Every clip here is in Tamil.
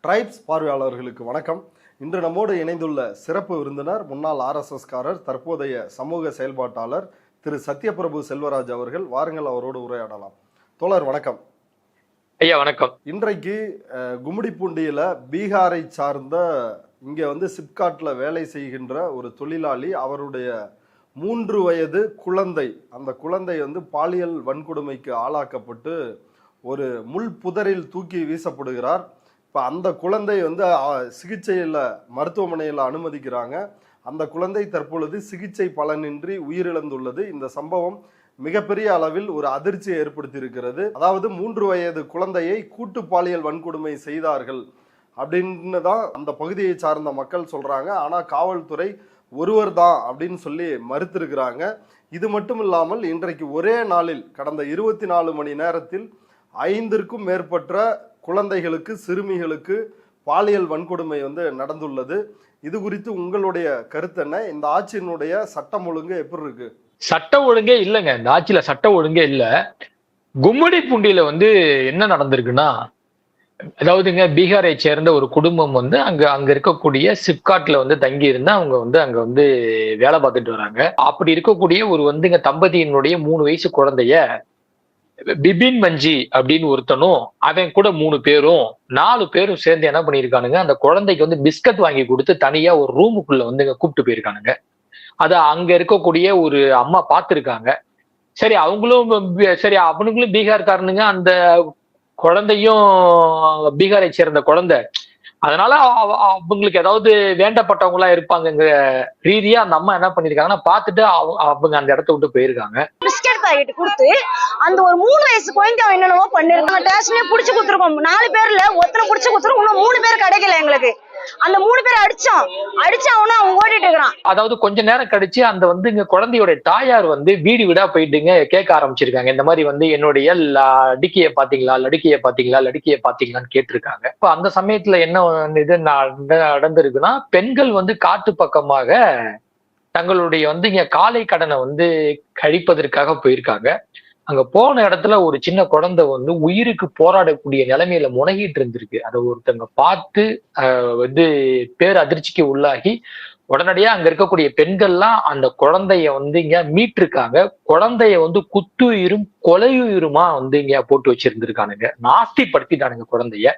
ட்ரைப்ஸ் பார்வையாளர்களுக்கு வணக்கம். இன்று நம்மோடு இணைந்துள்ள சிறப்பு விருந்தினர் முன்னாள் RSSகாரர், தற்போதைய சமூக செயல்பாட்டாளர் திரு சத்யபிரபு செல்வராஜ் அவர்கள். வாருங்கள், அவரோடு உரையாடலாம். தோழர் வணக்கம். ஐயா வணக்கம். இன்றைக்கு கும்மிடிப்பூண்டியில பீகாரை சார்ந்த இங்க சிப்காட்ல வேலை செய்கின்ற ஒரு தொழிலாளி, அவருடைய 3 வயது குழந்தை, அந்த குழந்தை பாலியல் வன்கொடுமைக்கு ஆளாக்கப்பட்டு ஒரு முள் புதரில் தூக்கி வீசப்படுகிறார். இப்போ அந்த குழந்தை சிகிச்சையில் மருத்துவமனையில் அனுமதிக்கிறாங்க. அந்த குழந்தை தற்பொழுது சிகிச்சை பலனின்றி உயிரிழந்துள்ளது. இந்த சம்பவம் மிகப்பெரிய அளவில் ஒரு அதிர்ச்சியை ஏற்படுத்தி இருக்கிறது. அதாவது 3 வயது குழந்தையை கூட்டு பாலியல் வன்கொடுமை செய்தார்கள் அப்படின்னு தான் அந்த பகுதியை சார்ந்த மக்கள் சொல்றாங்க. ஆனால் காவல்துறை ஒருவர் தான் அப்படின்னு சொல்லி மறுத்திருக்கிறாங்க. இது மட்டும் இல்லாமல் இன்றைக்கு ஒரே நாளில் கடந்த 24 மணி நேரத்தில் 5ற்கும் மேற்பட்ட குழந்தைகளுக்கு, சிறுமிகளுக்கு பாலியல் வன்கொடுமை நடந்துள்ளது. இது குறித்து உங்களுடைய கருத்து என்ன? இந்த ஆட்சியினுடைய சட்டம் ஒழுங்கு எப்படி இருக்கு? சட்ட ஒழுங்கே இல்லைங்க. இந்த ஆட்சியில சட்ட ஒழுங்கே இல்ல. கும்மிடிப்பூண்டியில என்ன நடந்திருக்குன்னா, அதாவதுங்க, பீகாரை சேர்ந்த ஒரு குடும்பம் அங்க இருக்கக்கூடிய சிப்காட்ல தங்கி இருந்து அவங்க அங்க வேலை பார்த்துட்டு வராங்க. அப்படி இருக்கக்கூடிய ஒரு தம்பதியினுடைய 3 வயசு குழந்தைய பிபின் மஞ்சி அப்படின்னு ஒருத்தனும் அவன் கூட 3 பேரும் 4 பேரும் சேர்ந்து என்ன பண்ணிருக்கானுங்க, அந்த குழந்தைக்கு பிஸ்கட் வாங்கி கொடுத்து தனியா ஒரு ரூமுக்குள்ள கூப்பிட்டு போயிருக்கானுங்க. அத அங்க இருக்கக்கூடிய ஒரு அம்மா பார்த்திருக்காங்க. சரி, அவனுங்களும் பீகார்காரனுங்க, அந்த குழந்தையும் பீகாரை சேர்ந்த குழந்தை. அதனால அவங்களுக்கு ஏதாவது வேண்டப்பட்டவங்களா இருப்பாங்க ரீதியா அந்த அம்மா என்ன பண்ணிருக்காங்கன்னா, பார்த்துட்டு அவங்க அந்த இடத்த விட்டு போயிருக்காங்க. பிஸ்கட் பாக்கெட் கொடுத்து அந்த ஒரு 3 வயசு குழந்தை என்னென்னவோ பண்ணிருக்காங்க. ஸ்டேஷனே புடிச்சு கொடுத்துருக்கோம். 4 பேர்ல ஒருத்தனை புடிச்சு கொடுத்துரும். இன்னும் 3 பேர் கிடைக்கல எங்களுக்கு. அந்த 3 பேர் அடிச்சவன அவன் ஓடிட்டு இருக்கிறான். அதாவது கொஞ்ச நேரம் கழிச்சு அந்த இங்க குழந்தையோட தாயார் வீடு வீடா போயிட்டுங்க கேட்க ஆரம்பிச்சிருக்காங்க. இந்த மாதிரி என்னுடைய லடுக்கிய பாத்தீங்களான்னு கேட்டிருக்காங்க. இப்ப அந்த சமயத்துல என்ன இது நடந்திருக்குன்னா, பெண்கள் காட்டு பக்கமாக தங்களுடைய இங்க காலை கடனை கழிப்பதற்காக போயிருக்காங்க. அங்க போன இடத்துல ஒரு சின்ன குழந்தை உயிருக்கு போராடக்கூடிய நிலைமையில முனகிட்டு இருந்திருக்கு. அதை ஒருத்தங்க பார்த்து பேர் அதிர்ச்சிக்கு உள்ளாகி உடனடியா அங்க இருக்கக்கூடிய பெண்கள்லாம் அந்த குழந்தைய இங்க மீட்டிருக்காங்க. குழந்தைய குத்துயிரும் கொலையுயிருமா இங்க போட்டு வச்சிருந்திருக்கானுங்க. நாஸ்திப்படுத்திட்டானுங்க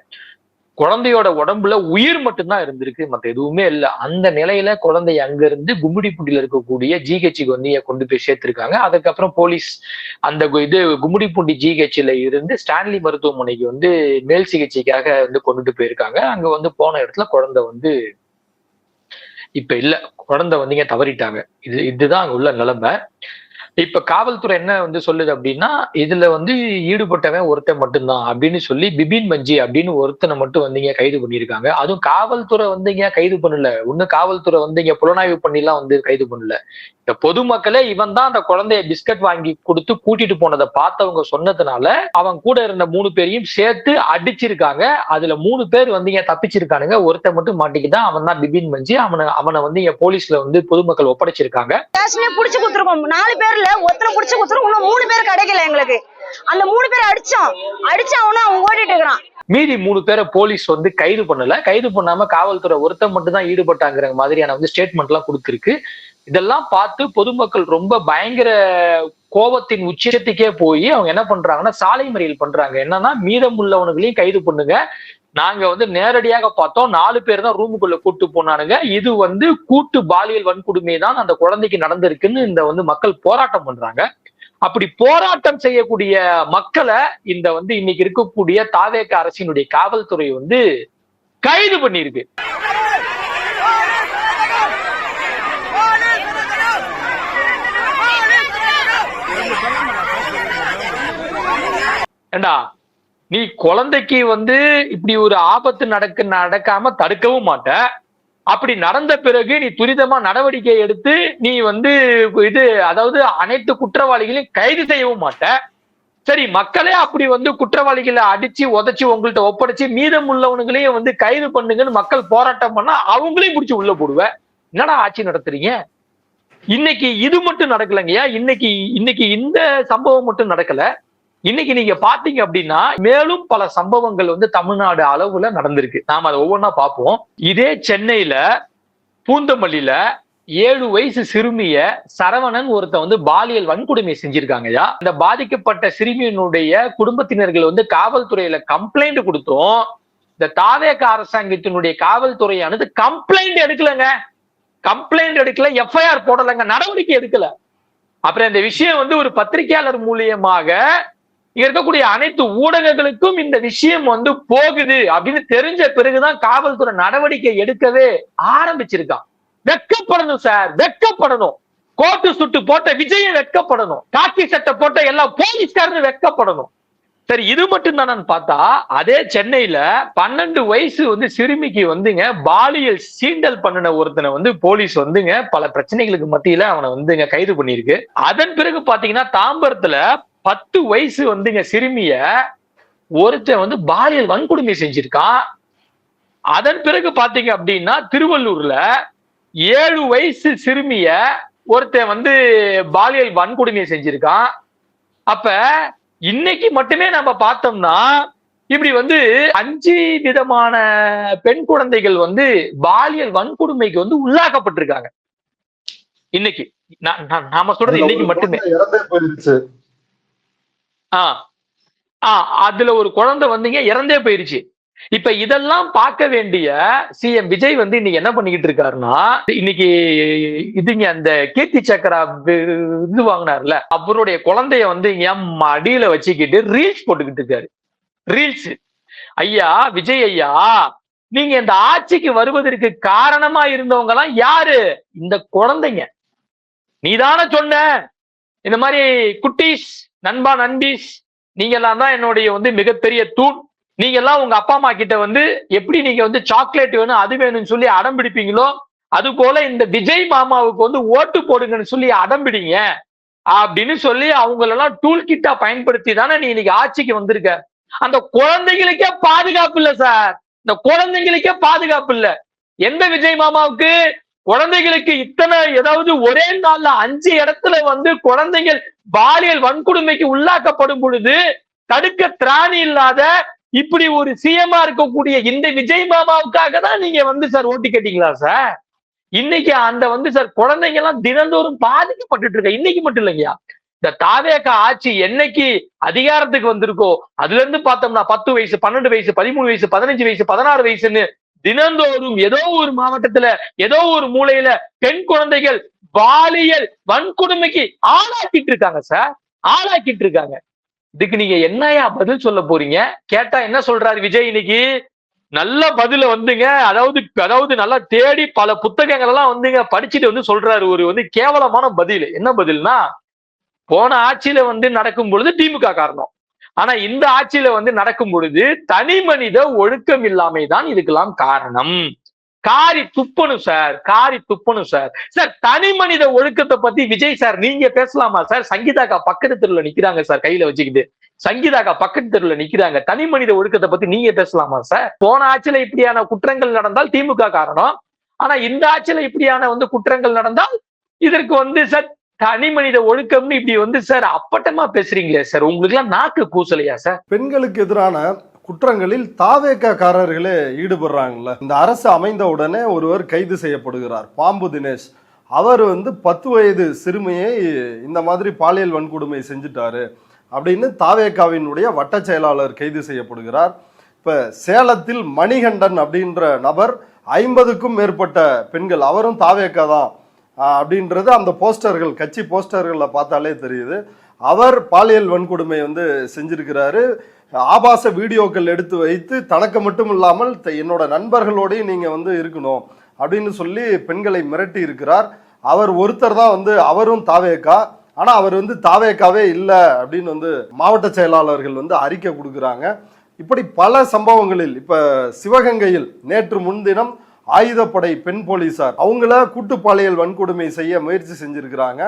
குழந்தையோட உடம்புல உயிர் மட்டும்தான் இருந்திருக்கு, மத்த எதுவுமே இல்லை. அந்த நிலையில குழந்தைய அங்க இருந்து கும்மிடிப்பூண்டியில இருக்கக்கூடிய ஜிஹெச்சுக்கு கொண்டு போய் சேர்த்திருக்காங்க. அதுக்கப்புறம் போலீஸ் அந்த கும்மிடிப்பூண்டி ஜிஹெச்ல இருந்து ஸ்டான்லி மருத்துவமனைக்கு மேல் சிகிச்சைக்காக கொண்டுட்டு போயிருக்காங்க. அங்க போன இடத்துல குழந்தை இப்ப இல்ல, குழந்தை தவறிட்டாங்க. இதுதான் அங்க உள்ள நிலைமை. இப்ப காவல்துறை என்ன சொல்லுது அப்படின்னா, இதுல ஈடுபட்டவன் ஒருத்தன் மட்டும்தான் அப்படின்னு சொல்லி பிபின் மஞ்சி அப்படின்னு ஒருத்தனை மட்டும் கைது பண்ணியிருக்காங்க. அதுவும் காவல்துறை கைது பண்ணல. இன்னும் காவல்துறை புலனாய்வு பண்ணிலாம் கைது பண்ணல. இந்த பொதுமக்களே இவன் தான் அந்த குழந்தைய பிஸ்கட் வாங்கி கொடுத்து கூட்டிட்டு போனதை பார்த்தவங்க சொன்னதுனால அவன் கூட இருந்த 3 பேரையும் சேர்த்து அடிச்சிருக்காங்க. அதுல 3 பேர் தப்பிச்சிருக்கானுங்க. ஒருத்தன் மட்டும் மாட்டிக்கிட்டான். அவன் தான் பிபின் மஞ்சி. அவனை போலீஸ்ல பொதுமக்கள் ஒப்படைச்சிருக்காங்க. புடிச்சு கொடுத்துருக்கோம். 4 பேர்ல ஒருத்தனை புடிச்சு கொடுத்துரும். இன்னும் 3 பேர் கிடைக்கல எங்களுக்கு. அந்த 3 பேர் அடிச்சவன அவன் ஓடிட்டு இருக்கிறான். மீதி 3 பேரை போலீஸ் கைது பண்ணல. கைது பண்ணாம காவல்துறை ஒருத்தன் மட்டும் தான் ஈடுபட்டாங்கிற மாதிரியான ஸ்டேட்மெண்ட் எல்லாம் கொடுத்திருக்கு. இதெல்லாம் பார்த்து பொதுமக்கள் ரொம்ப பயங்கர கோபத்தின் உச்சத்துக்கே போய் அவங்க என்ன பண்றாங்கன்னா, சாலை மறியல் பண்றாங்க. என்னன்னா, மீதம் உள்ளவனுங்களையும் கைது பண்ணுங்க. நாங்க நேரடியாக பார்த்தோம், 4 பேர் தான் ரூமுக்குள்ள கூட்டு போனானுங்க. இது கூட்டு பாலியல் வன்கொடுமை தான் அந்த குழந்தைக்கு நடந்திருக்குன்னு இந்த மக்கள் போராட்டம் பண்றாங்க. அப்படி போராட்டம் செய்யக்கூடிய மக்களை இந்த இன்னைக்கு இருக்கக்கூடிய தாவேக அரசினுடைய காவல்துறை கைது பண்ணிருக்கு. ஏண்டா, நீ குழந்தைக்கு இப்படி ஒரு ஆபத்து நடக்காம தடுக்கவும் மாட்ட. அப்படி நடந்த பிறகு நீ துரிதமா நடவடிக்கை எடுத்து நீ அதாவது அனைத்து குற்றவாளிகளையும் கைது செய்யவும் மாட்ட. சரி, மக்களே அப்படி குற்றவாளிகளை அடிச்சு உதைச்சு உங்கள்கிட்ட ஒப்படைச்சு மீதம் உள்ளவனுங்களையும் கைது பண்ணுங்கன்னு மக்கள் போராட்டம் பண்ணா அவங்களையும் பிடிச்சி உள்ள போடுவேன். என்னடா ஆட்சி நடத்துறீங்க? இன்னைக்கு இது மட்டும் நடக்கலைங்கய்யா. இன்னைக்கு இந்த சம்பவம் மட்டும் நடக்கல. இன்னைக்கு நீங்க பாத்தீங்க அப்படின்னா மேலும் பல சம்பவங்கள் வந்து தமிழ்நாடு அளவுல நடந்திருக்கு. நாம அதை ஒவ்வொன்றா பார்ப்போம். இதே சென்னையில பூந்தமல்லியில 7 வயசு சிறுமிய சரவணன் ஒருத்த வந்து பாலியல் வன்கொடுமை செஞ்சிருக்காங்கயா. இந்த பாதிக்கப்பட்ட சிறுமியினுடைய குடும்பத்தினர்கள் வந்து காவல்துறையில கம்ப்ளைண்ட் கொடுத்தோம். இந்த தாவேக அரசாங்கத்தினுடைய காவல்துறையானது கம்ப்ளைண்ட் எடுக்கலங்க, கம்ப்ளைண்ட் எடுக்கல, எஃப்ஐஆர் போடலங்க, நடவடிக்கை எடுக்கல. அப்புறம் இந்த விஷயம் வந்து ஒரு பத்திரிகையாளர் மூலியமாக இங்க இருக்கக்கூடிய அனைத்து ஊடகங்களுக்கும் இந்த விஷயம் வந்து போகுது அப்படின்னு தெரிஞ்ச பிறகுதான் காவல்துறை நடவடிக்கை எடுக்கவே ஆரம்பிச்சிருக்கான். வெட்கப்படணும் சார், வெட்கப்படணும். கோட்டு சுட்டு போட்ட விஜய வெட்கப்படணும், காக்கி சட்டை போட்ட எல்லா போலீஸ்காரரும் வெட்கப்படணும். சரி, இது மட்டும் தானு பார்த்தா அதே சென்னையில 12 வயசு வந்து சிறுமிக்கு வந்துங்க பாலியல் சீண்டல் பண்ணின ஒருத்தனை வந்து போலீஸ் வந்துங்க பல பிரச்சனைகளுக்கு மத்தியில அவனை வந்துங்க கைது பண்ணிருக்கு. அதன் பிறகு பாத்தீங்கன்னா தாம்பரத்துல 10 வயசு வந்துங்க சிறுமிய ஒருத்தன் வந்து பாலியல் வன்கொடுமை செஞ்சிருக்கான். அதன் பிறகு பாத்தீங்க அப்படின்னா திருவள்ளூர்ல 7 வயசு சிறுமிய ஒருத்தன் வந்து பாலியல் வன்கொடுமை செஞ்சிருக்கான். அப்ப இன்னைக்கு மட்டுமே நம்ம பார்த்தோம்னா இப்படி வந்து 5 விதமான பெண் குழந்தைகள் வந்து பாலியல் வன்கொடுமைக்கு வந்து உள்ளாக்கப்பட்டிருக்காங்க. இன்னைக்கு நாம சொல்றது இன்னைக்கு மட்டுமே. அதுல ஒரு குழந்தை வந்துங்க இறந்தே போயிருச்சு. இப்ப இதெல்லாம் பார்க்க வேண்டிய சிஎம் விஜய் வந்து இன்னைக்கு என்ன பண்ணிக்கிட்டு இருக்காருன்னா, இன்னைக்கு இதுங்க அந்த கீர்த்தி சக்கரா இது வாங்கினார்ல, அவருடைய குழந்தைய வந்து என் மடியில வச்சுக்கிட்டு ரீல்ஸ் போட்டுக்கிட்டு இருக்காரு. ரீல்ஸ். ஐயா விஜய் ஐயா, நீங்க இந்த ஆட்சிக்கு வருவதற்கு காரணமா இருந்தவங்க எல்லாம் யாரு? இந்த குழந்தைங்க. நீதான சொன்ன இந்த மாதிரி குட்டீஸ், நண்பா நண்பீஸ், நீங்க எல்லாம் தான் என்னுடைய வந்து மிகப்பெரிய தூண். நீங்க எல்லாம் உங்க அப்பா அம்மா கிட்ட வந்து எப்படி நீங்க வந்து சாக்லேட் வேணும் அது வேணும்னு சொல்லி அடம் பிடிப்பீங்களோ, அது போல இந்த விஜய் மாமாவுக்கு வந்து ஓட்டு போடுங்கன்னு சொல்லி அடம்பிடிங்க அப்படின்னு சொல்லி அவங்களெல்லாம் டூல் கிட்டா பயன்படுத்தி தானே நீ இன்னைக்கு ஆட்சிக்கு வந்திருக்க. அந்த குழந்தைகளுக்கே பாதுகாப்பு இல்ல சார், இந்த குழந்தைங்களுக்கே பாதுகாப்பு இல்ல. எந்த விஜய் மாமாவுக்கு? குழந்தைகளுக்கு இத்தனை, ஏதாவது ஒரே நாள்ல 5 இடத்துல வந்து குழந்தைகள் பாலியல் வன்கொடுமைக்கு உள்ளாக்கப்படும் பொழுது தடுக்க திராணி இல்லாத இப்படி ஒரு சிஎம்மா இருக்கக்கூடிய இந்த விஜய் மாமாவுக்காக தான் நீங்க வந்து சார் ஓட்டு கேட்டீங்களா சார்? இன்னைக்கு அந்த வந்து சார் குழந்தைங்க எல்லாம் தினந்தோறும் பாதிக்கப்பட்டு இருக்க. இன்னைக்கு மட்டும் இல்லைங்கயா, இந்த தாவேக ஆட்சி என்னைக்கு அதிகாரத்துக்கு வந்திருக்கோ அதுல இருந்து பார்த்தோம்னா 10 வயசு, 12 வயசு, 13 வயசு, 15 வயசு, 16 வயசுன்னு தினந்தோறும் ஏதோ ஒரு மாவட்டத்துல ஏதோ ஒரு மூலையில பெண் குழந்தைகள் பாலியல் வன்கொடுமைக்கு ஆளாக்கிட்டு இருக்காங்க சார், ஆளாக்கிட்டு இருக்காங்க. இதுக்கு நீங்க என்னையா பதில் சொல்ல போறீங்க? கேட்டா என்ன சொல்றாரு விஜய் இன்னைக்கு? நல்ல பதில வந்துங்க, அதாவது நல்லா தேடி பல புத்தகங்கள் எல்லாம் வந்துங்க படிச்சுட்டு வந்து சொல்றாரு ஒரு வந்து கேவலமான பதில். என்ன பதில்னா, போன ஆட்சியில வந்து நடக்கும் பொழுது திமுக காரணம், ஆனா இந்த ஆட்சியில வந்து நடக்கும் பொழுது தனி மனித ஒழுக்கம் இல்லாமை தான் இதுக்கெல்லாம் காரணம். காரி துப்பணும் சார், காரி துப்பணும் சார். சார் தனி மனித ஒழுக்கத்தை பத்தி விஜய் சார் நீங்க பேசலாமா சார்? சங்கீதாக்கா பக்கத்து தெருவுல நிக்கிறாங்க சார் கையில வச்சுக்கிட்டு, சங்கீதாக்கா பக்கத்து தெருவுல நிக்கிறாங்க. தனி மனித ஒழுக்கத்தை பத்தி நீங்க பேசலாமா சார்? போன ஆட்சியில இப்படியான குற்றங்கள் நடந்தால் திமுக காரணம், ஆனா இந்த ஆட்சியில இப்படியான வந்து குற்றங்கள் நடந்தால் இதற்கு வந்து சார் தனி மனித ஒழுக்கம்னு இப்படி வந்து சார் அப்பட்டமா பேசுறீங்களே சார், உங்களுக்கு எல்லாம் நாக்கு கூசலையா சார்? பெண்களுக்கு எதிரான குற்றங்களில் தாவேக காரர்களே ஈடுபடுறாங்கல்ல. இந்த அரசு அமைந்த உடனே ஒருவர் கைது செய்யப்படுகிறார், பாம்பு தினேஷ். அவர் வந்து 10 வயது சிறுமியை இந்த மாதிரி பாலியல் வன்கொடுமை செஞ்சுட்டாரு அப்படின்னு தாவேகாவினுடைய வட்ட செயலாளர் கைது செய்யப்படுகிறார். இப்ப சேலத்தில் மணிகண்டன் அப்படின்ற நபர் 50க்கும் மேற்பட்ட பெண்கள், அவரும் தாவேகா தான் அப்படின்றது அந்த போஸ்டர்கள், கட்சி போஸ்டர்கள்ல பார்த்தாலே தெரியுது. அவர் பாலியல் வன்கொடுமை வந்து செஞ்சிருக்கிறாரு. ஆபாச வீடியோக்கள் எடுத்து வைத்து தனக்கு மட்டும் இல்லாமல் என்னோட நண்பர்களோடையும் நீங்க வந்து இருக்கணும் அப்படின்னு சொல்லி பெண்களை மிரட்டி இருக்கிறார். அவர் ஒருத்தர் தான் வந்து, அவரும் தாவேகா, ஆனா அவர் வந்து தாவேகாவே இல்லை அப்படின்னு வந்து மாவட்ட செயலாளர்கள் வந்து அறிக்கை கொடுக்குறாங்க. இப்படி பல சம்பவங்களில் இப்ப சிவகங்கையில் நேற்று முன்தினம் ஆயுதப்படை பெண் போலீசார் அவங்கள கூட்டு பாலியல் வன்கொடுமை செய்ய முயற்சி செஞ்சிருக்கிறாங்க.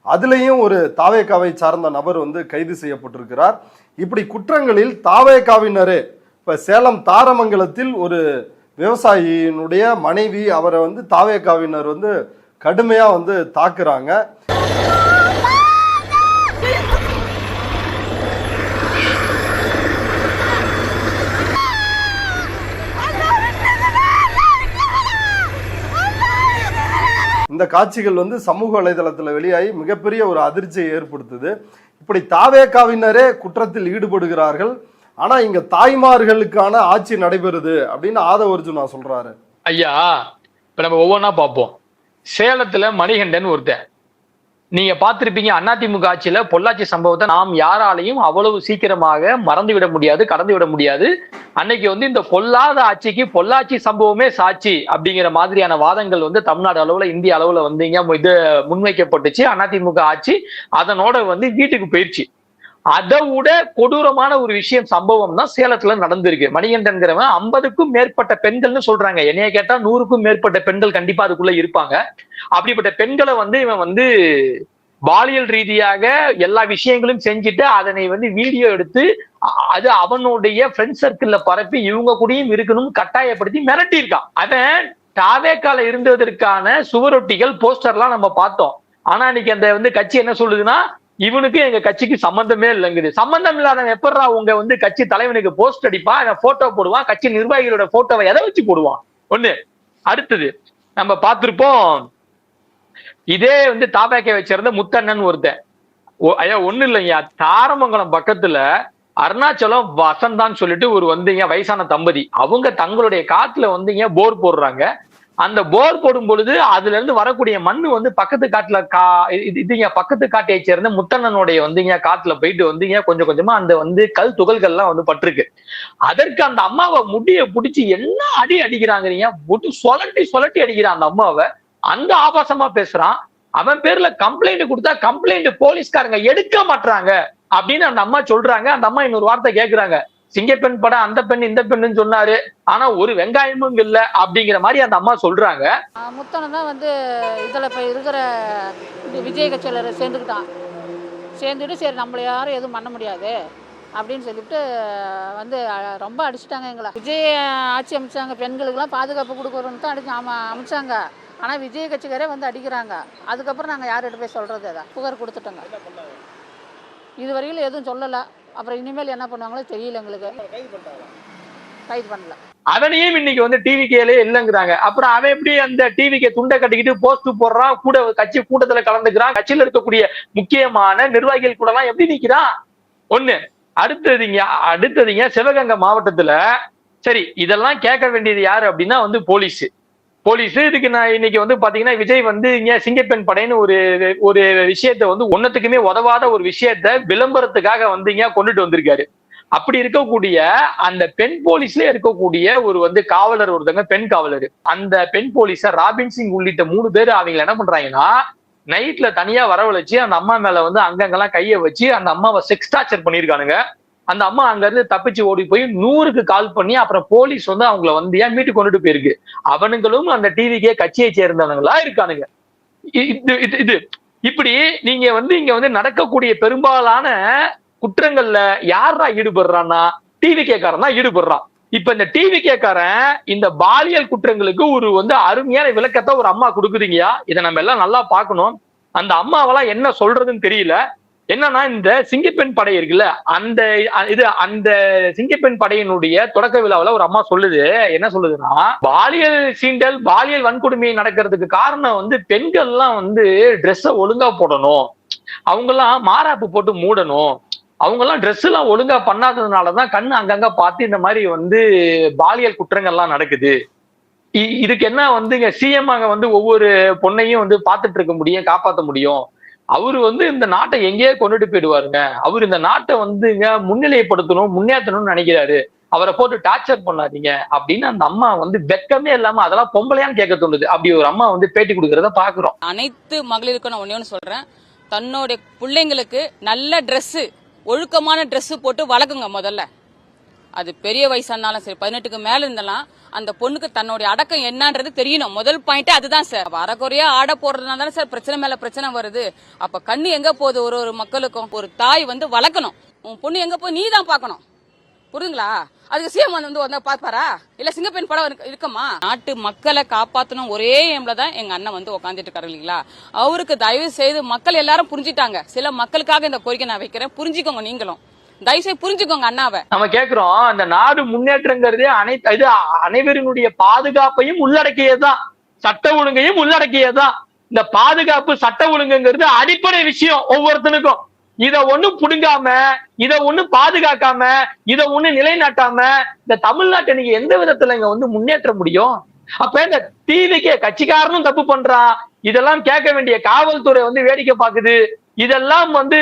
அதுலேயும் ஒரு தாவேகாவை சார்ந்த நபர் வந்து கைது செய்யப்பட்டிருக்கிறார். இப்படி குற்றங்களில் தாவேகாவினரே, இப்ப சேலம் தாரமங்கலத்தில் ஒரு விவசாயியினுடைய மனைவி, அவரை வந்து தாவேகாவினர் வந்து கடுமையா வந்து தாக்குறாங்க. இந்த காட்சிகள் வந்து சமூக வலைதளத்துல வெளியாகி மிகப்பெரிய ஒரு அதிர்ச்சியை ஏற்படுத்துது. இப்படி தாவேகாவினரே குற்றத்தில் ஈடுபடுகிறார்கள், ஆனா இங்க தாய்மார்களுக்கான ஆட்சி நடைபெறுது அப்படின்னு ஆதவ அர்ஜுனா சொல்றாரு. ஐயா, இப்ப நம்ம ஒவ்வொன்னா பார்ப்போம். சேலத்துல மணிகண்டன் ஒருத்தன், நீங்க பார்த்திருப்பீங்க, அதிமுக ஆட்சியில பொள்ளாச்சி சம்பவத்தை நாம் யாராலையும் அவ்வளவு சீக்கிரமாக மறந்து விட முடியாது, கடந்து விட முடியாது. அன்னைக்கு வந்து இந்த பொல்லாத ஆட்சிக்கு பொள்ளாச்சி சம்பவமே சாட்சி அப்படிங்கிற மாதிரியான வாதங்கள் வந்து தமிழ்நாடு அளவுல, இந்திய அளவுல வந்து இது முன்வைக்கப்பட்டுச்சு. அதிமுக ஆட்சி அதனோட வந்து வீட்டுக்கு போயிடுச்சு. அதை விட கொடூரமான ஒரு விஷயம், சம்பவம் தான் சேலத்துல நடந்திருக்கு. மணிகண்டன்கிறவன் 50க்கும் மேற்பட்ட பெண்கள்னு சொல்றாங்க. என்னைய கேட்டா 100க்கும் மேற்பட்ட பெண்கள் கண்டிப்பா அதுக்குள்ள இருப்பாங்க. அப்படிப்பட்ட பெண்களை வந்து இவன் வந்து பாலியல் ரீதியாக எல்லா விஷயங்களும் செஞ்சுட்டு அதனை வந்து வீடியோ எடுத்து அது அவனுடைய ஃப்ரெண்ட் சர்க்கிள்ல பரப்பி இவங்க கூடயும் இருக்கணும் கட்டாயப்படுத்தி மிரட்டியிருக்கான். அவன் தாவேக்கால இருந்ததற்கான சுவரொட்டிகள், போஸ்டர்லாம் நம்ம பார்த்தோம். ஆனா இன்னைக்கு அந்த வந்து கட்சி என்ன சொல்லுதுன்னா, இவனுக்கு எங்க கட்சிக்கு சம்பந்தமே இல்லைங்குது. சம்பந்தம் இல்லாதவன் எப்படா உங்க வந்து கட்சி தலைவனுக்கு போஸ்ட் அடிப்பான், போட்டோ போடுவான், கட்சி நிர்வாகிகளோட போட்டோவை எதை வச்சு போடுவான்? ஒண்ணு. அடுத்தது நம்ம பார்த்திருப்போம், இதே வந்து தாபாக்கை வச்சிருந்த முத்தண்ணன் ஒருத்தன். ஐயா ஒண்ணு இல்லைங்க, தாரமங்கலம் பக்கத்துல அருணாச்சலம் வசந்தான்னு சொல்லிட்டு ஒரு வந்தீங்க வயசான தம்பதி, அவங்க தங்களுடைய காட்டுல வந்தீங்க போர் போடுறாங்க. அந்த போர் போடும் பொழுது அதுல இருந்து வரக்கூடிய மண்ணு வந்து பக்கத்து காட்டுல இதுங்க பக்கத்து காட்டையை சேர்ந்த முத்தண்ணனுடைய வந்தீங்க காட்டுல போயிட்டு வந்தீங்க கொஞ்சம் கொஞ்சமா அந்த வந்து கல் துகள்கள்லாம் வந்து பட்டிருக்கு. அதற்கு அந்த அம்மாவை முடிய பிடிச்சி என்ன அடி அடிக்கிறாங்க, சொலட்டி சொலட்டி அடிக்கிறான் அந்த அம்மாவை. அந்த ஆபாசமா பேசுறான். அவன் பேர்ல கம்ப்ளைண்ட் கொடுத்தா கம்ப்ளைண்ட் போலீஸ்காரங்க எடுக்க மாட்டாங்க அப்படின்னு அந்த அம்மா சொல்றாங்க. அந்த அம்மா இன்னொரு வார்த்தை கேட்கிறாங்க, சிங்கப்பெண் படம் அந்த பெண் இந்த பெண்ணுன்னு சொன்னாரு, ஆனா ஒரு வெங்காயமும் இல்ல அப்படிங்கிற மாதிரி அந்த அம்மா சொல்றாங்க. முத்தனை தான் வந்து இதுல இப்ப இருக்கிற விஜய் கட்சியில சேர்ந்துக்கிட்டான். சேர்ந்துட்டு சரி நம்மள யாரும் எதுவும் பண்ண முடியாது அப்படின்னு சொல்லிட்டு வந்து ரொம்ப அடிச்சுட்டாங்க எங்களை. விஜய் ஆட்சி அமைச்சாங்க, பெண்களுக்கெல்லாம் பாதுகாப்பு கொடுக்குறோன்னு தான் அமைச்சாங்க. ஆனா விஜய் கட்சிக்காரே வந்து அடிக்கிறாங்க. அதுக்கப்புறம் நாங்க யார்கிட்ட போய் சொல்றது? அதை புகார் கொடுத்துட்டோங்க. இது வரையிலும் எதுவும் சொல்லலை. அப்புறம் இனிமேல் என்ன பண்ணுவாங்களோ தெரியல எங்களுக்கு. கைது பண்ணல. அவனையும் இன்னைக்கு வந்து டிவிகேல இல்லைங்கிறாங்க. அப்புறம் அவன் எப்படி அந்த டிவிகே துண்டை கட்டிக்கிட்டு போஸ்ட் போடுறான், கூட கட்சி கூட்டத்துல கலந்துக்கிறான், கட்சியில இருக்கக்கூடிய முக்கியமான நிர்வாகிகள் கூட எல்லாம் எப்படி நிக்கிறான்? ஒண்ணு. அடுத்ததுங்க சிவகங்கை மாவட்டத்துல சரி இதெல்லாம் கேட்க வேண்டியது யாரு அப்படின்னா வந்து போலீஸ். இதுக்கு நான் இன்னைக்கு வந்து பாத்தீங்கன்னா விஜய் வந்து இங்க சிங்கப்பெண் படைன்னு ஒரு விஷயத்த வந்து ஒன்னத்துக்குமே உதவாத ஒரு விஷயத்த விளம்பரத்துக்காக வந்து இங்க கொண்டுட்டு வந்திருக்காரு. அப்படி இருக்கக்கூடிய அந்த பெண் போலீஸ்ல இருக்கக்கூடிய ஒரு வந்து காவலர் ஒருத்தங்க, பெண் காவலர், அந்த பெண் போலீஸ ராபின் சிங் உள்ளிட்ட 3 பேர் அவங்க என்ன பண்றாங்கன்னா நைட்ல தனியா வரவழைச்சு அந்த அம்மா மேல வந்து அங்கங்கெல்லாம் கைய வச்சு அந்த அம்மாவை செக்ஸ் டார்ச்சர் பண்ணிருக்கானுங்க. அந்த அம்மா அங்க இருந்து தப்பிச்சு ஓடி போய் 100க்கு கால் பண்ணி அப்புறம் போலீஸ் வந்து அவங்களை வந்து ஏன் மீட்டு கொண்டுட்டு போயிருக்கு. அவனுங்களும் அந்த டிவிக்கே கட்சியை சேர்ந்தவனுங்களா இருக்கானுங்க. இது இப்படி நீங்க வந்து இங்க வந்து நடக்கக்கூடிய பெரும்பாலான குற்றங்கள்ல யாரா ஈடுபடுறான்னா டிவிகேக்காரன் தான் ஈடுபடுறான். இப்ப இந்த டிவிகேக்காரன் இந்த பாலியல் குற்றங்களுக்கு ஒரு வந்து அருமையான விளக்கத்தை ஒரு அம்மா கொடுக்குறீங்கயா. இதை நம்ம எல்லாம் நல்லா பார்க்கணும். அந்த அம்மாவெல்லாம் என்ன சொல்றதுன்னு தெரியல. என்னன்னா இந்த சிங்கப்பெண் படை இருக்குல்ல, அந்த சிங்கப்பெண் படையினுடைய தொடக்க விழாவில் ஒரு அம்மா சொல்லுது, என்ன சொல்லுதுன்னா பாலியல் சீண்டல், பாலியல் வன்கொடுமை நடக்கிறதுக்கு காரணம் வந்து பெண்கள் எல்லாம் வந்து ட்ரெஸ்ஸை ஒழுங்கா போடணும், அவங்க எல்லாம் மாராப்பு போட்டு மூடணும், அவங்க எல்லாம் ட்ரெஸ் எல்லாம் ஒழுங்கா பண்ணாததுனாலதான் கண்ணு அங்கங்க பார்த்து இந்த மாதிரி வந்து பாலியல் குற்றங்கள்லாம் நடக்குது. இதுக்கு என்ன வந்து இங்க சிஎம் ஆக வந்து ஒவ்வொரு பொண்ணையும் வந்து பார்த்துட்டு இருக்க முடியும், காப்பாற்ற முடியும். அவரு வந்து இந்த நாட்டை எங்கேயே கொண்டுட்டு போயிடுவாருங்க. அவர் இந்த நாட்டை வந்து முன்னிலைப்படுத்தணும், முன்னேற்றணும்னு நினைக்கிறாரு. அவரை போட்டு டார்ச்சர் பண்ணாதீங்க அப்படின்னு அந்த அம்மா வந்து வெக்கமே இல்லாம அதெல்லாம் பொம்பளையான்னு கேட்க தோணுது. அப்படி ஒரு அம்மா வந்து பேட்டி கொடுக்கறத பாக்குறோம். அனைத்து மகளிருக்கும் நான் ஒண்ணு சொல்றேன், தன்னுடைய பிள்ளைங்களுக்கு நல்ல ட்ரெஸ், ஒழுக்கமான ட்ரெஸ் போட்டு வளர்க்குங்க. முதல்ல அது பெரிய வயசானாலும் சரி, 18க்கு மேல இருந்தாலும் அந்த பொண்ணுக்கு தன்னுடைய அடக்கம் என்னன்றது தெரியணும். முதல் பாயிண்ட் அதுதான் சார். அறக்குறையா ஆட போடுறதுனால தானே சார் பிரச்சனை மேல பிரச்சனை வருது. அப்ப கண்ணு எங்க போகுது? ஒரு மக்களுக்கும் ஒரு தாய் வந்து வளர்க்கணும். உன் பொண்ணு எங்க போய் நீ தான் பாக்கணும். புரியுதுங்களா? அதுக்கு சிஎம் வந்து வந்தா பாப்பாரா? இல்ல சிங்கப்பெண் படம் இருக்குமா? நாட்டு மக்களை காப்பாத்தணும் ஒரே எம்ல தான் எங்க அண்ணன் வந்து உட்காந்துட்டு இருக்காரு இல்லீங்களா? அவருக்கு தயவு செய்து மக்கள் எல்லாரும் புரிஞ்சுட்டாங்க. சில மக்களுக்காக இந்த கோரிக்கை நான் வைக்கிறேன், புரிஞ்சுக்கோங்க. நீங்களும் தயவுசெய்து புரிஞ்சுக்கோங்க அண்ணாவை. நம்ம கேட்கிறோம், அந்த நாடு முன்னேற்றங்கிறதே அனைவரினுடைய பாதுகாப்பையும் உள்ளடக்கியதுதான், சட்ட ஒழுங்கையும் உள்ளடக்கியதுதான். இந்த பாதுகாப்பு சட்ட ஒழுங்குங்கிறது அடிப்படை விஷயம் ஒவ்வொருத்தனுக்கும். இத ஒண்ணும் புடுங்காம, இத ஒண்ணும் பாதுகாக்காம, இத ஒண்ணு நிலைநாட்டாம இந்த தமிழ்நாட்டை நீங்க எந்த விதத்துல இங்க வந்து முன்னேற்ற முடியும்? அப்ப இந்த டிவிக்கே கட்சிக்காரனும் தப்பு பண்றான், இதெல்லாம் கேட்க வேண்டிய காவல்துறை வந்து வேடிக்கை பாக்குது, இதெல்லாம் வந்து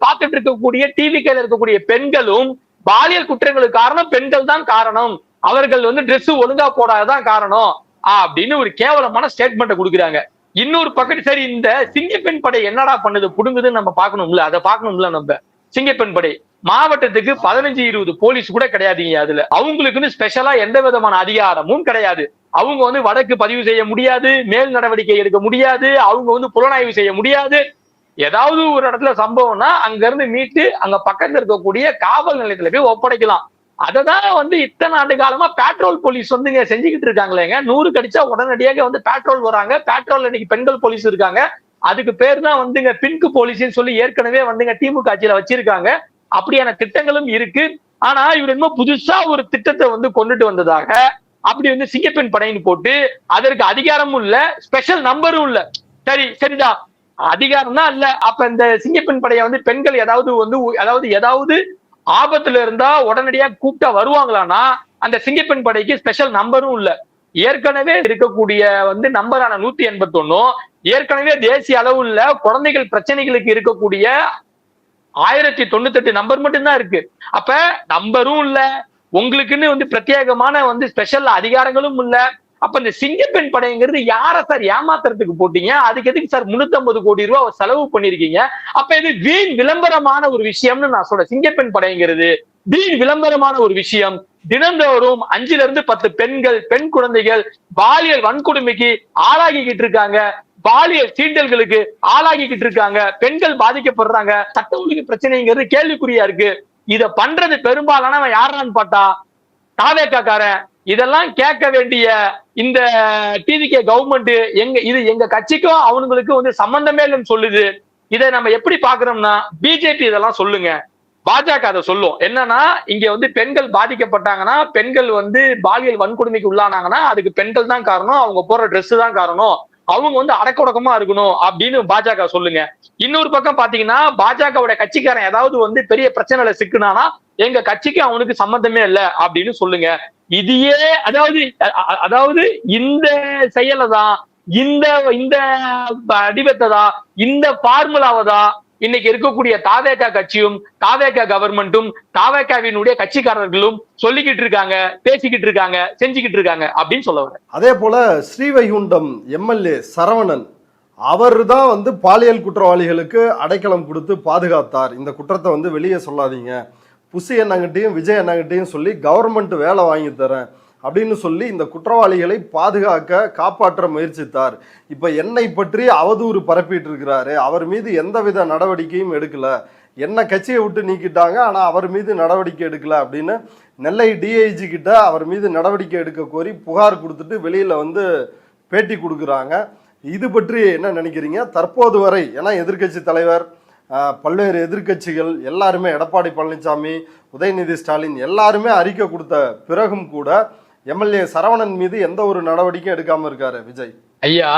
பார்த்துட்டு இருக்கக்கூடிய டிவிக்கேல இருக்கக்கூடிய பெண்களும் பாலியல் குற்றங்களுக்கு காரணம் பெண்கள் தான் காரணம், அவர்கள் வந்து ட்ரெஸ் ஒழுங்கா போடாததான் காரணம் அப்படின்னு ஒரு கேவலமான ஸ்டேட்மெண்ட் கொடுக்குறாங்க. இன்னொரு பக்கத்து சரி இந்த சிங்கப்பெண் படை என்னடா பண்ணுது புடுங்குதுன்னு நம்ம பார்க்கணும்ல, அதை பார்க்கணும்ல. நம்ம சிங்கப்பெண் படை மாவட்டத்துக்கு 15-20 போலீஸ் கூட கிடையாதுங்க. அதுல அவங்களுக்குன்னு ஸ்பெஷலா எந்த விதமான அதிகாரமும் கிடையாது. அவங்க வந்து வழக்கு பதிவு செய்ய முடியாது, மேல் நடவடிக்கை எடுக்க முடியாது, அவங்க வந்து புலனாய்வு செய்ய முடியாது. ஏதாவது ஒரு இடத்துல சம்பவம்னா அங்க இருந்து மீட்டு அங்க பக்கத்துல இருக்கக்கூடிய காவல் நிலையத்துல போய் ஒப்படைக்கலாம். அததான் வந்து இத்தனை ஆண்டு காலமா பேட்ரோல் போலீஸ் வந்து இங்க செஞ்சுக்கிட்டு இருக்காங்களேங்க. 100 கடிச்சா உடனடியாக வந்து பேட்ரோல் வராங்க. பேட்ரோல் இன்னைக்கு பெண்கள் போலீஸ் இருக்காங்க. அதுக்கு பேர் தான் வந்துங்க பின்கு போலீஸ்ன்னு சொல்லி ஏற்கனவே வந்துங்க திமுக ஆட்சியில வச்சிருக்காங்க. அப்படியான திட்டங்களும் இருக்கு. ஆனா இவர் என்னமோ புதுசா ஒரு திட்டத்தை வந்து கொண்டுட்டு வந்ததாக அப்படி வந்து சிங்கப்பெண் படைன்னு போட்டு அதற்கு அதிகாரமும் இல்ல, ஸ்பெஷல் நம்பரும் இல்ல. சரிதான், அதிகாரம் தான் இல்ல. அப்ப இந்த சிங்கப்பெண் படையை வந்து பெண்கள் ஏதாவது ஆபத்துல இருந்தா உடனடியா கூப்பிட்டா வருவாங்களான்னா அந்த சிங்கப்பெண் படைக்கு ஸ்பெஷல் நம்பரும் இல்ல. ஏற்கனவே இருக்கக்கூடிய வந்து நம்பரான 181 ஏற்கனவே தேசிய அளவுல குழந்தைகள் பிரச்சனைகளுக்கு இருக்கக்கூடிய 1098 நம்பர் மட்டும்தான் இருக்கு. அப்ப நம்பரும் இல்ல, உங்களுக்குன்னு வந்து பிரத்யேகமான வந்து ஸ்பெஷல் அதிகாரங்களும் இல்ல. அப்ப இந்த சிங்கப்பெண் படைங்கிறது யார சார் ஏமாத்துறதுக்கு போட்டீங்க? அதுக்கு எதுக்கு சார் 350 கோடி ரூபாய் செலவு பண்ணிருக்கீங்க? அப்ப இது வீண் விளம்பரமான ஒரு விஷயம்னு நான் சொல்றேன். சிங்கப்பெண் படைங்கிறது வீண் விளம்பரமான ஒரு விஷயம். தினந்தோறும் 5-10 பெண்கள், பெண் குழந்தைகள் பாலியல் வன்கொடுமைக்கு ஆளாகிக்கிட்டு இருக்காங்க, பாலியல் சீண்டல்களுக்கு ஆளாகிக்கிட்டு இருக்காங்க, பெண்கள் பாதிக்கப்படுறாங்க. சட்ட ஒழுங்கு பிரச்சனைங்கிறது கேள்விக்குறியா இருக்கு. இத பண்றது பெரும்பாலானவன் யாரான்னு பார்த்தா தாவேக்காரன். இதெல்லாம் கேட்க வேண்டிய இந்த டிவிகே கவர்மெண்ட் எங்க கட்சிக்கும் அவனுங்களுக்கும் வந்து சம்பந்தமே இல்லைன்னு சொல்லுது. இதை நம்ம எப்படி பாக்குறோம்னா பிஜேபி இதெல்லாம் சொல்லுங்க, பாஜக அதை சொல்லும். என்னன்னா இங்க வந்து பெண்கள் பாதிக்கப்பட்டாங்கன்னா, பெண்கள் வந்து பாலியல் வன்கொடுமைக்கு உள்ளானாங்கன்னா அதுக்கு பெண்கள் தான் காரணம், அவங்க போற ட்ரெஸ் தான் காரணம், அவங்க வந்து அடக்கொடக்கமா இருக்கணும் அப்படின்னு பாஜக சொல்லுங்க. இன்னொரு பக்கம் பாத்தீங்கன்னா பாஜகவோட கட்சிக்காரன் ஏதாவது வந்து பெரிய பிரச்சனைல சிக்குனானா எங்க கட்சிக்கு அவனுக்கு சம்பந்தமே இல்லை அப்படின்னு சொல்லுங்க. இதையே அதாவது இந்த செயலை தான், இந்த அடிவத்தை தான், இந்த பார்முலாவை தான் இன்னைக்கு இருக்கக்கூடிய தாவேகா கட்சியும் தாவேகா கவர்மெண்ட்டும் தாவேகாவினுடைய கட்சிக்காரர்களும் சொல்லிக்கிட்டு இருக்காங்க, பேசிக்கிட்டு இருக்காங்க, செஞ்சுக்கிட்டு இருக்காங்க அப்படின்னு சொல்ல வரேன். அதே போல ஸ்ரீவைகுண்டம் எம்எல்ஏ சரவணன் அவர் தான் வந்து பாலியல் குற்றவாளிகளுக்கு அடைக்கலம் கொடுத்து பாதுகாத்தார். இந்த குற்றத்தை வந்து வெளியே சொல்லாதீங்க, புசி அண்ணங்கிட்டையும் விஜய் அண்ணங்கிட்டையும் சொல்லி கவர்மெண்ட் வேலை வாங்கி தரேன் அப்படின்னு சொல்லி இந்த குற்றவாளிகளை பாதுகாக்க காப்பாற்ற முயற்சித்தார். இப்ப என்னை பற்றி அவதூறு பரப்பிட்டு இருக்கிறாரு, அவர் மீது எந்தவித நடவடிக்கையும் எடுக்கல, என்ன கட்சியை விட்டு நீக்கிட்டாங்க ஆனா அவர் மீது நடவடிக்கை எடுக்கல அப்படின்னு நெல்லை டிஐஜி கிட்ட அவர் மீது நடவடிக்கை எடுக்க கோரி புகார் கொடுத்துட்டு வெளியில வந்து பேட்டி கொடுக்குறாங்க. இது பற்றி என்ன நினைக்கிறீங்க? தற்போது வரை ஏன்னா எதிர்கட்சி தலைவர், பல்வேறு எதிர்கட்சிகள் எல்லாருமே, எடப்பாடி பழனிசாமி, உதயநிதி ஸ்டாலின் எல்லாருமே அறிக்கை கொடுத்த பிறகும் கூட எம்எல்ஏ சரவணன் மீது எந்த ஒரு நடவடிக்கையும் எடுக்காம இருக்காரு விஜய். ஐயா,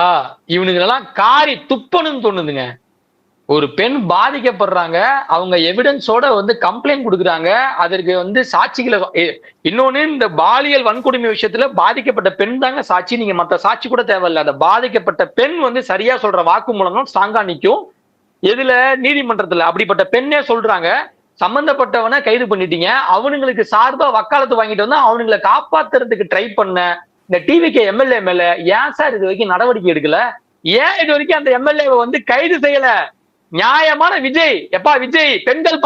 இவனுங்களெல்லாம் காரி துப்பணும்னு தோணுதுங்க. ஒரு பெண் பாதிக்கப்படுறாங்க, அவங்க எவிடன்ஸோட வந்து கம்ப்ளைண்ட் கொடுக்குறாங்க, அதற்கு வந்து சாட்சிகளை. இன்னொன்னு, இந்த பாலியல் வன்கொடுமை விஷயத்துல பாதிக்கப்பட்ட பெண் தாங்க சாட்சி, நீங்க மற்ற சாட்சி கூட தேவையில்லை. அந்த பாதிக்கப்பட்ட பெண் வந்து சரியா சொல்ற வாக்குமூலம் ஸ்ட்ராங்கா நிற்கும். எதுல? நீதிமன்றத்துல. அப்படிப்பட்ட பெண்ணே சொல்றாங்க, சம்பந்தப்பட்டவனை கைது பண்ணிட்டீங்க, அவனுங்களுக்கு சார்பா வக்காலத்து வாங்கிட்டு வந்தா அவனுங்களை காப்பாத்துறதுக்கு ட்ரை பண்ண இந்த டிவிகே எம்எல்ஏ மேல ஏன் சார் இது வரைக்கும் நடவடிக்கை எடுக்கல? ஏன் இது வரைக்கும் அந்த எம்எல்ஏவை வந்து கைது செய்யல? நியாயமான விஜய், எப்பா விஜய், பெண்கள்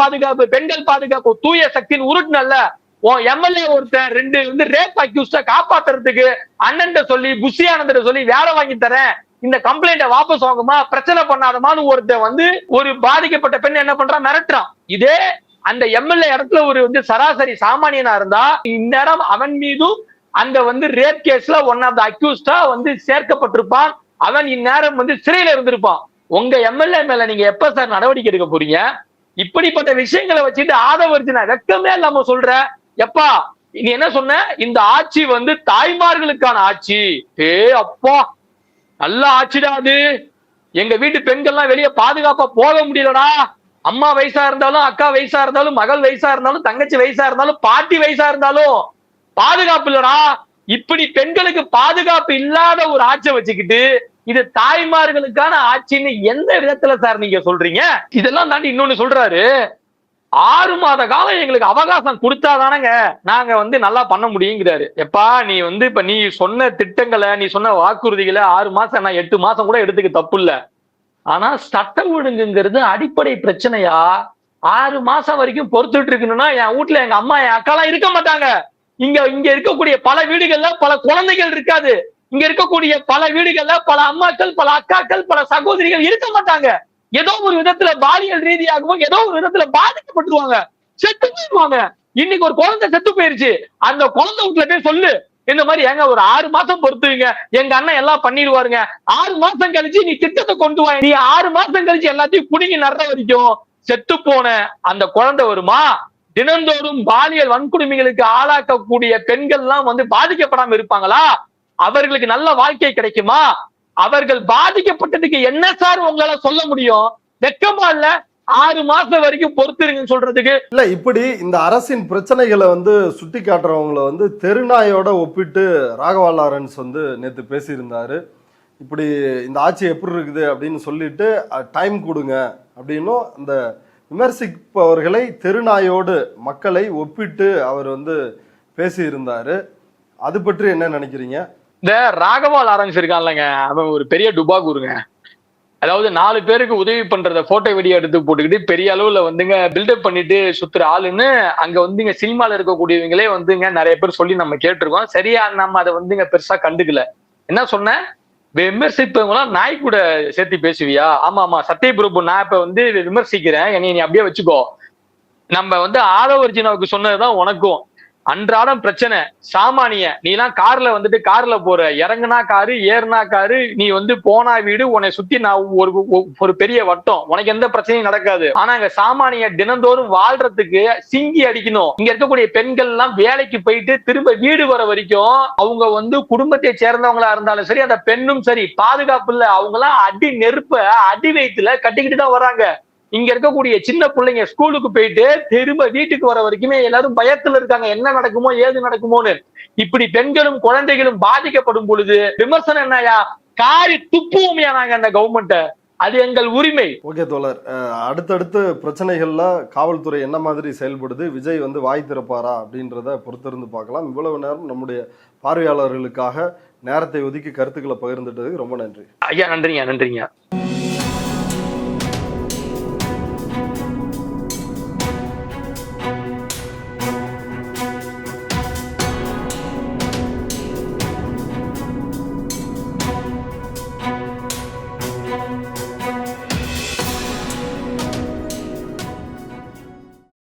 பாதுகாப்பு தூய சக்தியின் உருட்டுனல்ல, உன் எம்எல்ஏ ஒருத்தர் 2 வந்து ரேப் அக்யூஸ்ட காப்பாத்துறதுக்கு அண்ணன் சொல்லி புஷி ஆனந்த சொல்லி வேலை வாங்கி தரேன், இந்த கம்ப்ளைண்ட வாபஸ் வாங்குமா, பிரச்சனை பண்ணாதமான்னு ஒருத்தர் வந்து ஒரு பாதிக்கப்பட்ட பெண் என்ன பண்றான், மிரட்டுறான். இதே அந்த எம்எல்ஏ இடத்துல ஒரு வந்து சராசரி சாமானியனா இருந்தா இந்நேரம் அவன் மீதும் அந்த வந்து ரேப் கேஸ்ல ஒன் ஆஃப் த அக்யூஸ்டா வந்து சேர்க்கப்பட்டிருப்பான், அவன் இந்நேரம் வந்து சிறையில இருந்திருப்பான். உங்க எம்எல்ஏ மேல நீங்க எப்ப சார் நடவடிக்கை எடுக்க போறீங்க? இப்படிப்பட்ட விஷயங்களை வச்சுட்டு ஆதவர்ஜினா வெக்கமே இல்லாம சொல்ற, எப்பா நீ என்ன சொன்ன, இந்த ஆட்சி வந்து தாய்மார்களுக்கான ஆட்சி. அப்பா நல்ல ஆட்சிடா அது, எங்க வீட்டு பெண்கள்லாம் வெளியே பாதுகாப்பா போக முடியலடா. அம்மா வயசா இருந்தாலும், அக்கா வயசா இருந்தாலும், மகள் வயசா இருந்தாலும், தங்கச்சி வயசா இருந்தாலும், பாட்டி வயசா இருந்தாலும் பாதுகாப்பு இல்லடா. இப்படி பெண்களுக்கு பாதுகாப்பு இல்லாத ஒரு ஆட்சியை வச்சுக்கிட்டு இது தாய்மார்களுக்கான ஆட்சின்னு எந்த விதத்துல சார் நீங்க சொல்றீங்க? இதெல்லாம் தாண்டி இன்னொன்னு சொல்றாரு, 6 மாத காலம் எங்களுக்கு அவகாசம் கொடுத்தாதானங்க நாங்க வந்து நல்லா பண்ண முடியுங்கிறாரு. எப்பா நீ வந்து இப்ப நீ சொன்ன திட்டங்களை, நீ சொன்ன வாக்குறுதிகளை 6 மாசம், நான் 8 மாசம் கூட எடுத்துக்க தப்பு இல்ல. ஆனா சட்டம் ஒழுங்குங்கிறது அடிப்படை பிரச்சனையா. 6 மாசம் வரைக்கும் பொறுத்துட்டு இருக்கணும்னா என் வீட்டுல எங்க அம்மா என் அக்காலாம் இருக்க மாட்டாங்க. இங்க இருக்கக்கூடிய பல வீடுகள்ல பல குழந்தைகள் இருக்காது. இங்க இருக்கக்கூடிய பல வீடுகள்ல பல அம்மாக்கள், பல அக்காக்கள், பல சகோதரிகள் இருக்க மாட்டாங்க. ஏதோ ஒரு விதத்துல பாலியல் ரீதியாகவும் ஏதோ ஒரு விதத்துல பாதிக்கப்பட்டுருவாங்க, செத்து போயிருவாங்க. இன்னைக்கு ஒரு குழந்தை செத்து போயிருச்சு, அந்த குழந்தை வீட்டுல போய் சொல்லு இந்த மாதிரி ஏங்க ஒரு 6 மாசம் பொறுத்துவீங்க, எங்க அண்ணன் எல்லாம் பண்ணிடுவாருங்க. 6 மாசம் கழிச்சு நீ திட்டத்தை கொண்டு வா, நீ 6 மாசம் கழிச்சு எல்லாத்தையும் புடுங்கி நடுற வரைக்கும் செத்து போன அந்த குழந்தை வருமா? தினந்தோறும் பாலியல் வன்கொடுமைகளுக்கு ஆளாக்கக்கூடிய பெண்கள் எல்லாம் வந்து பாதிக்கப்படாம இருப்பாங்களா? அவர்களுக்கு நல்ல வாழ்க்கை கிடைக்குமா? அவர்கள் பாதிக்கப்பட்டதுக்கு என்ன சார் உங்களால சொல்ல முடியும்? வெக்கமா இல்ல? 6 மாசம் வரைக்கும் பொறுத்துருங்கன்னு சொல்றதுக்கு. இல்ல, இப்படி இந்த அரசின் பிரச்சனைகளை வந்து சுட்டி காட்டுறவங்களை வந்து தெருநாயோட ஒப்பிட்டு ராகவா லாரன்ஸ் வந்து நேத்து பேசியிருந்தாரு. இப்படி இந்த ஆட்சி எப்படி இருக்குது அப்படின்னு சொல்லிட்டு டைம் கொடுங்க அப்படின்னும் அந்த விமர்சிப்பவர்களை தெருநாயோடு மக்களை ஒப்பிட்டு அவர் வந்து பேசியிருந்தாரு. அது பற்றி என்ன நினைக்கிறீங்க? இந்த ராகவா லாரன்ஸ் இருக்கான்லங்க, அவன் ஒரு பெரிய டுபாகூருங்க. அதாவது 4 பேருக்கு உதவி பண்றத போட்டோ வீடியோ எடுத்து போட்டுக்கிட்டு பெரிய அளவுல வந்துங்க பில்டப் பண்ணிட்டு சுத்துற ஆளுன்னு அங்க வந்துங்க சினிமால இருக்கக்கூடியவங்களே வந்துங்க நிறைய பேர் சொல்லி நம்ம கேட்டிருக்கோம். சரியா நம்ம அதை வந்துங்க பெருசா கண்டுக்கல. என்ன சொன்ன, விமர்சிப்பவங்களாம் நாய் கூட சேர்த்து பேசுவியா? ஆமா ஆமா சத்யபிரபு, நான் இப்ப வந்து விமர்சிக்கிறேன், என்னை நீ அப்படியே வச்சுக்கோ. நம்ம வந்து ஆதவர்ஜினாவுக்கு சொன்னதுதான் உனக்கும். அன்றாடம் பிரச்சனை. சாமானிய நீ எல்லாம் கார்ல வந்துட்டு கார்ல போற, இறங்குனா காரு, ஏறுனா காரு, நீ வந்து போனா வீடு, உன்னை சுத்தி நான் ஒரு பெரிய வட்டம், உனக்கு எந்த பிரச்சனையும் நடக்காது. ஆனா இங்க சாமானிய தினந்தோறும் வாழ்றதுக்கு சிங்கி அடிக்கணும். இங்க இருக்கக்கூடிய பெண்கள் எல்லாம் வேலைக்கு போயிட்டு திரும்ப வீடு வர வரைக்கும் அவங்க வந்து குடும்பத்தை சேர்ந்தவங்களா இருந்தாலும் சரி, அந்த பெண்ணும் சரி, பாதுகாப்பு இல்ல. அவங்க எல்லாம் அடி நெருப்ப அடி வயித்துல கட்டிக்கிட்டு தான் வராங்க. இங்க இருக்கக்கூடிய சின்ன பிள்ளைங்க ஸ்கூலுக்கு போயிட்டு திரும்ப வீட்டுக்கு வர வரைக்குமே எல்லாரும் பயத்துல இருக்காங்க, என்ன நடக்குமோ ஏது நடக்குமோன்னு. இப்படி பெண்களும் குழந்தைகளும் பாதிக்கப்படும் பொழுது விமர்சனம் என்னயா, காரி துப்புவோமையா நாங்க அந்த கவர்மெண்ட்ட, அது எங்கள் உரிமை. ஓகே தோழர், அடுத்தடுத்து பிரச்சனைகள்ல காவல்துறை என்ன மாதிரி செயல்படுது, விஜய் வந்து வாய் திறப்பாரா அப்படின்றத பொறுத்திருந்து பார்க்கலாம். இவ்வளவு நேரம் நம்முடைய பார்வையாளர்களுக்காக நேரத்தை ஒதுக்கி கருத்துக்களை பகிர்ந்துட்டதுக்கு ரொம்ப நன்றி. ஐயா நன்றிங்க.